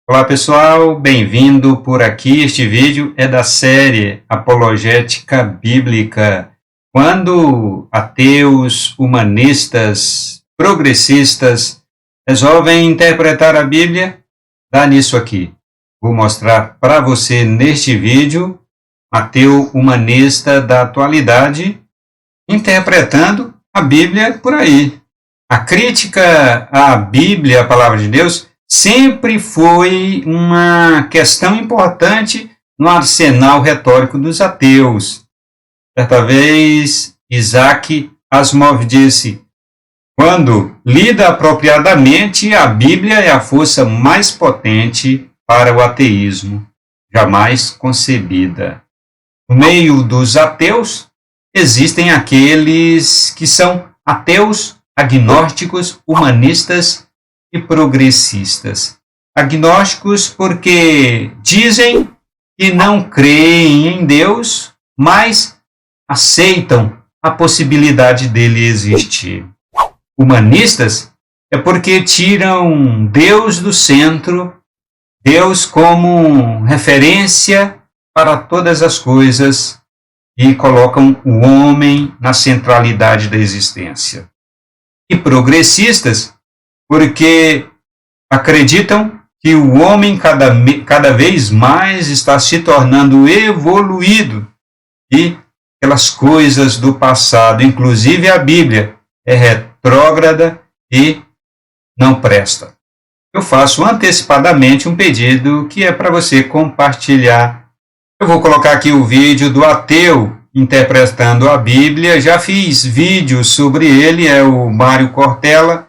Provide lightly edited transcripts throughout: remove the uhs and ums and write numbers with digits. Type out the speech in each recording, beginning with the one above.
Olá pessoal, bem-vindo por aqui. Este vídeo é da série Apologética Bíblica. Quando ateus, humanistas, progressistas resolvem interpretar a Bíblia, dá nisso aqui. Vou mostrar para você neste vídeo ateu humanista da atualidade interpretando a Bíblia por aí. A crítica à Bíblia, a palavra de Deus, sempre foi uma questão importante no arsenal retórico dos ateus. Certa vez, Isaac Asimov disse: quando lida apropriadamente, a Bíblia é a força mais potente para o ateísmo, jamais concebida. No meio dos ateus, existem aqueles que são ateus, agnósticos, humanistas e progressistas. Agnósticos porque dizem que não creem em Deus, mas aceitam a possibilidade dele existir. Humanistas é porque tiram Deus do centro, Deus como referência para todas as coisas e colocam o homem na centralidade da existência. E progressistas porque acreditam que o homem cada vez mais está se tornando evoluído e aquelas coisas do passado, inclusive a Bíblia, é retrógrada e não presta. Eu faço antecipadamente um pedido que é para você compartilhar. Eu vou colocar aqui o vídeo do ateu interpretando a Bíblia. Já fiz vídeos sobre ele, é o Mário Cortella.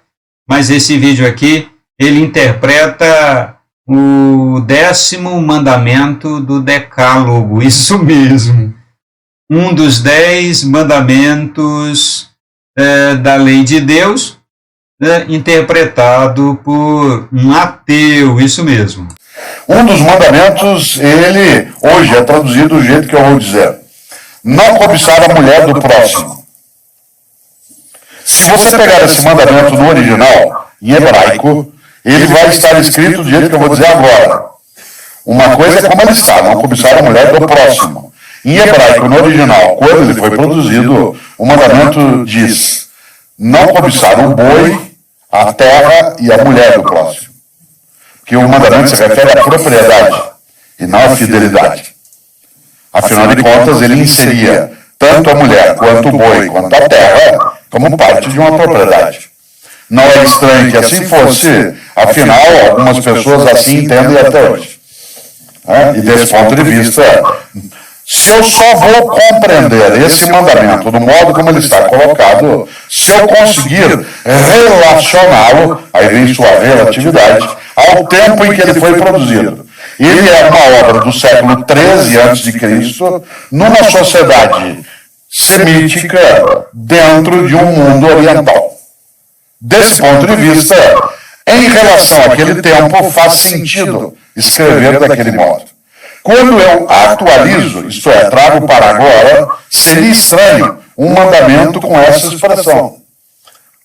Mas esse vídeo aqui, ele interpreta o 10º mandamento do Decálogo, isso mesmo. Um dos 10 mandamentos da lei de Deus, interpretado por um ateu, isso mesmo. Um dos mandamentos, ele hoje é traduzido do jeito que eu vou dizer: não cobiçar a mulher do próximo. Se você pegar esse mandamento no original, em hebraico, ele vai estar escrito do jeito que eu vou dizer agora. Uma coisa é como ele está, não cobiçar a mulher do próximo. Em hebraico, no original, quando ele foi produzido, o mandamento diz: não cobiçar o boi, a terra e a mulher do próximo. Porque o mandamento se refere à propriedade e não à fidelidade. Afinal de contas, ele inseria tanto a mulher, quanto o boi, quanto a terra como parte de uma propriedade. Não é estranho que assim fosse, afinal, algumas pessoas assim entendem até hoje. E desse ponto de vista, se eu só vou compreender esse mandamento do modo como ele está colocado, se eu conseguir relacioná-lo, aí vem sua relatividade, ao tempo em que ele foi produzido. Ele é uma obra do século XIII a.C., numa sociedade semítica dentro de um mundo oriental. Desse ponto de vista, em relação àquele tempo, faz sentido escrever daquele modo. Quando eu atualizo, isto é, trago para agora, seria estranho um mandamento com essa expressão: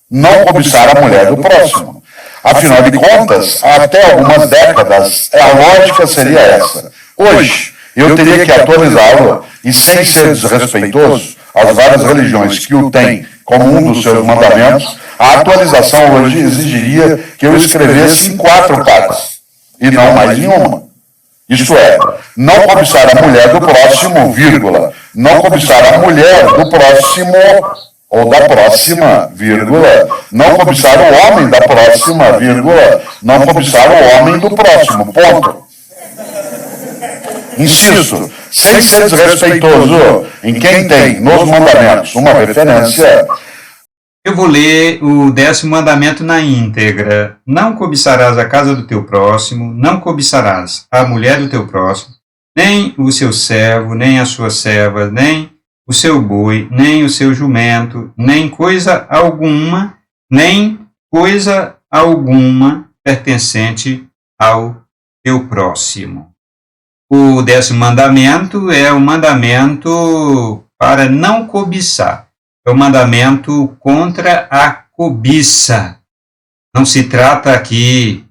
não cobiçar a mulher do próximo. Afinal de contas, até algumas décadas, a lógica seria essa. Hoje, eu teria que atualizá-lo, e sem ser desrespeitoso às várias religiões que o têm como um dos seus mandamentos, a atualização hoje exigiria que eu escrevesse em 4 partes, e não mais em uma. Isto é, não cobiçar a mulher do próximo, vírgula, não cobiçar a mulher do próximo ou da próxima, vírgula, não cobiçar o homem da próxima, vírgula, não cobiçar o homem do próximo, ponto. Insisto, sem ser desrespeitoso em quem tem nos mandamentos uma referência. Eu vou ler o 10º mandamento na íntegra. Não cobiçarás a casa do teu próximo, não cobiçarás a mulher do teu próximo, nem o seu servo, nem a sua serva, nem o seu boi, nem o seu jumento, nem coisa alguma pertencente ao teu próximo. O 10º mandamento é o mandamento para não cobiçar. É o mandamento contra a cobiça. Não se trata aqui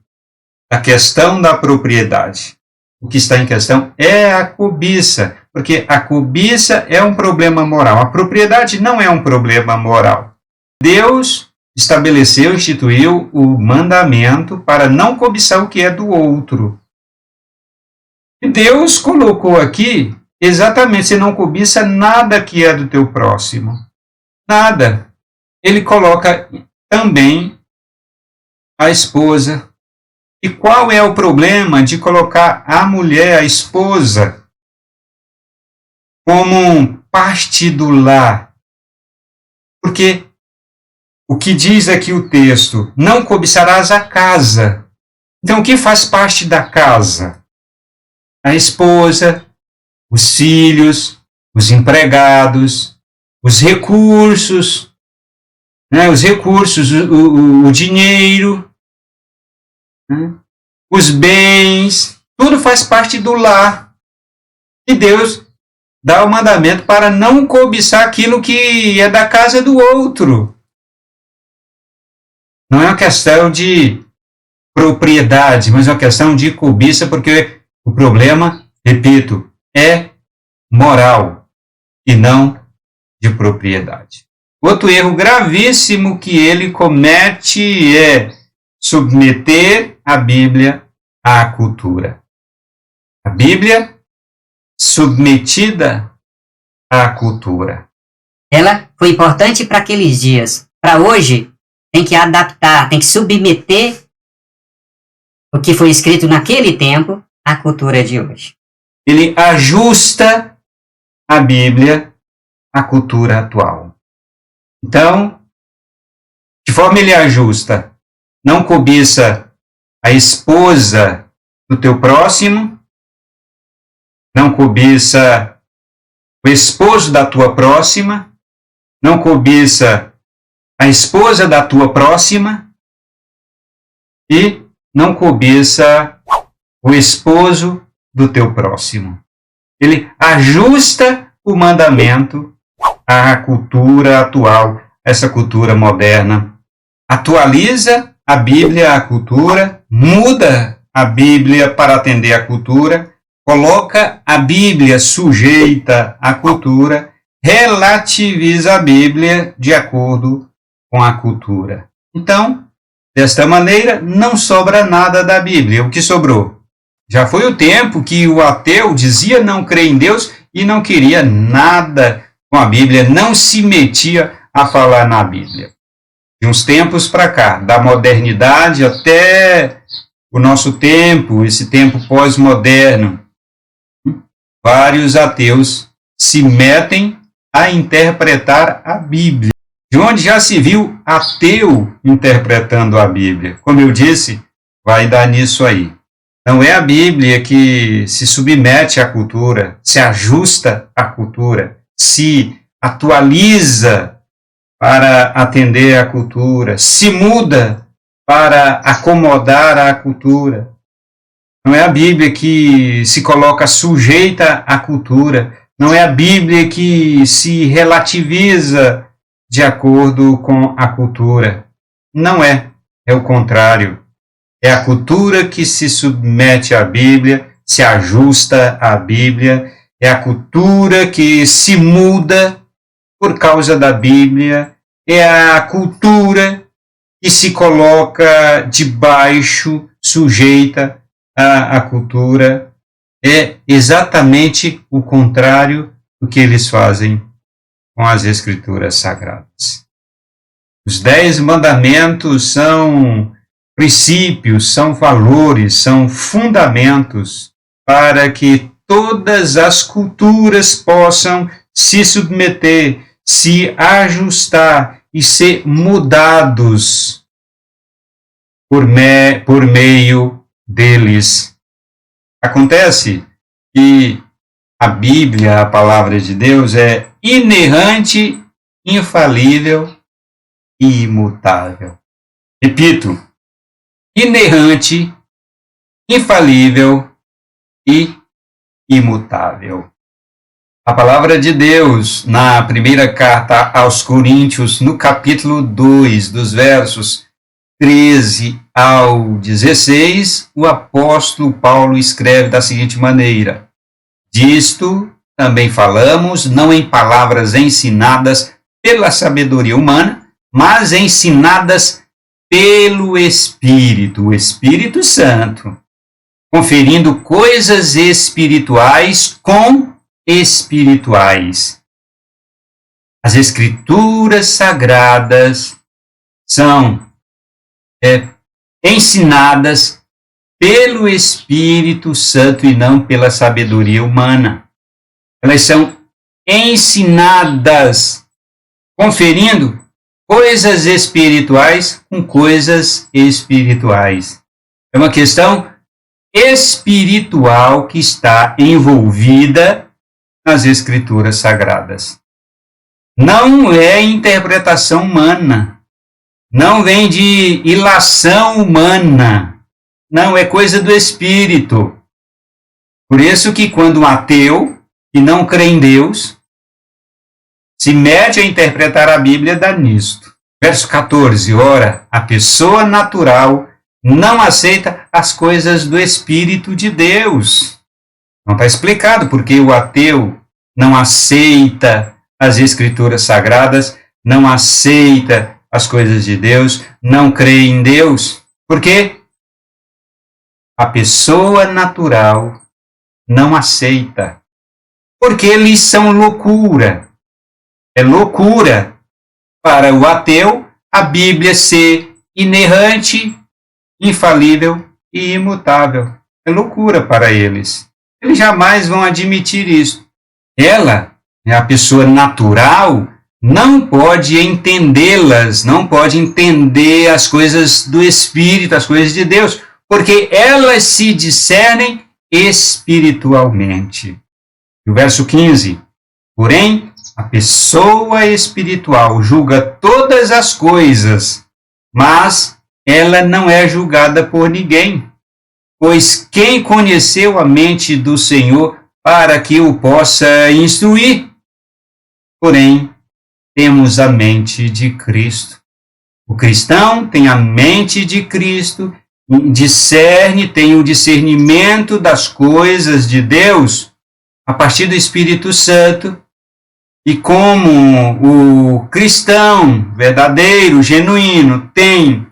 a questão da propriedade. O que está em questão é a cobiça, porque a cobiça é um problema moral. A propriedade não é um problema moral. Deus estabeleceu, instituiu o mandamento para não cobiçar o que é do outro. E Deus colocou aqui exatamente, você não cobiça nada que é do teu próximo. Nada. Ele coloca também a esposa. E qual é o problema de colocar a mulher, a esposa, como parte do lar? Porque o que diz aqui o texto? Não cobiçarás a casa. Então, o que faz parte da casa? A esposa, os filhos, os empregados, os recursos, né? O dinheiro, né? Os bens, tudo faz parte do lar. E Deus dá o mandamento para não cobiçar aquilo que é da casa do outro. Não é uma questão de propriedade, mas é uma questão de cobiça, porque o problema, repito, é moral e não de propriedade. Outro erro gravíssimo que ele comete é submeter a Bíblia à cultura. A Bíblia submetida à cultura. Ela foi importante para aqueles dias. Para hoje, tem que adaptar, tem que submeter o que foi escrito naquele tempo à cultura de hoje. Ele ajusta a Bíblia à cultura atual. Então, de forma ele ajusta? Não cobiça a esposa do teu próximo, não cobiça o esposo da tua próxima, não cobiça a esposa da tua próxima e não cobiça o esposo do teu próximo. Ele ajusta o mandamento à cultura atual, essa cultura moderna. Atualiza a Bíblia à cultura, muda a Bíblia para atender à cultura, coloca a Bíblia sujeita à cultura, relativiza a Bíblia de acordo com a cultura. Então, desta maneira, não sobra nada da Bíblia. O que sobrou? Já foi o tempo que o ateu dizia não crer em Deus e não queria nada com a Bíblia, não se metia a falar na Bíblia. De uns tempos para cá, da modernidade até o nosso tempo, esse tempo pós-moderno, vários ateus se metem a interpretar a Bíblia. De onde já se viu ateu interpretando a Bíblia? Como eu disse, vai dar nisso aí. Não é a Bíblia que se submete à cultura, se ajusta à cultura, se atualiza para atender à cultura, se muda para acomodar à cultura. Não é a Bíblia que se coloca sujeita à cultura, não é a Bíblia que se relativiza de acordo com a cultura. Não é, é o contrário. É a cultura que se submete à Bíblia, se ajusta à Bíblia, é a cultura que se muda por causa da Bíblia, é a cultura que se coloca debaixo, sujeita à cultura. É exatamente o contrário do que eles fazem com as Escrituras Sagradas. Os 10 mandamentos são princípios, são valores, são fundamentos para que todas as culturas possam se submeter, se ajustar e ser mudados por meio deles. Acontece que a Bíblia, a palavra de Deus, é inerrante, infalível e imutável. Repito, inerrante, infalível e imutável. A palavra de Deus, na primeira carta aos Coríntios, no capítulo 2, dos versos 13 ao 16, o apóstolo Paulo escreve da seguinte maneira: disto também falamos, não em palavras ensinadas pela sabedoria humana, mas ensinadas pelo Espírito, o Espírito Santo, conferindo coisas espirituais com espirituais. As Escrituras Sagradas são ensinadas pelo Espírito Santo e não pela sabedoria humana. Elas são ensinadas, conferindo coisas espirituais com coisas espirituais. É uma questão espiritual que está envolvida nas Escrituras Sagradas. Não é interpretação humana, não vem de ilação humana, não, é coisa do Espírito. Por isso que quando um ateu que não crê em Deus se mete a interpretar a Bíblia, dá nisto. Verso 14, ora, a pessoa natural não aceita as coisas do Espírito de Deus. Não está explicado porque o ateu não aceita as Escrituras Sagradas, não aceita as coisas de Deus, não crê em Deus. Por quê? A pessoa natural não aceita. Porque eles são loucura. É loucura para o ateu a Bíblia ser inerrante, infalível e imutável. É loucura para eles. Eles jamais vão admitir isso. Ela, a pessoa natural, não pode entendê-las, não pode entender as coisas do Espírito, as coisas de Deus, porque elas se discernem espiritualmente. E o verso 15, porém, a pessoa espiritual julga todas as coisas, mas ela não é julgada por ninguém. Pois quem conheceu a mente do Senhor para que o possa instruir? Porém, temos a mente de Cristo. O cristão tem a mente de Cristo, discerne, tem o discernimento das coisas de Deus a partir do Espírito Santo. E como o cristão verdadeiro, genuíno, tem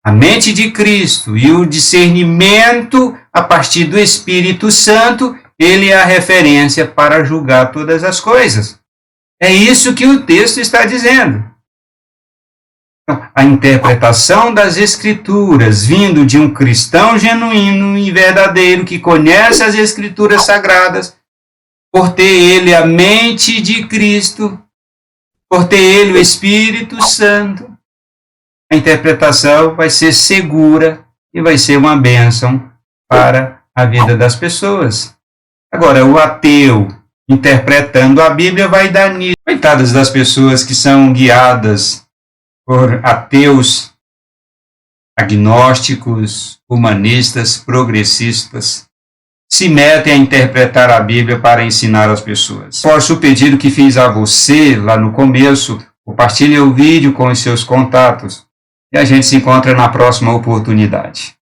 a mente de Cristo e o discernimento a partir do Espírito Santo, ele é a referência para julgar todas as coisas. É isso que o texto está dizendo. A interpretação das Escrituras vindo de um cristão genuíno e verdadeiro que conhece as Escrituras Sagradas, por ter ele a mente de Cristo, por ter ele o Espírito Santo, a interpretação vai ser segura e vai ser uma bênção para a vida das pessoas. Agora, o ateu interpretando a Bíblia vai dar nisso. Coitadas das pessoas que são guiadas por ateus, agnósticos, humanistas, progressistas, se metem a interpretar a Bíblia para ensinar as pessoas. Forço o pedido que fiz a você lá no começo, compartilhe o vídeo com os seus contatos e a gente se encontra na próxima oportunidade.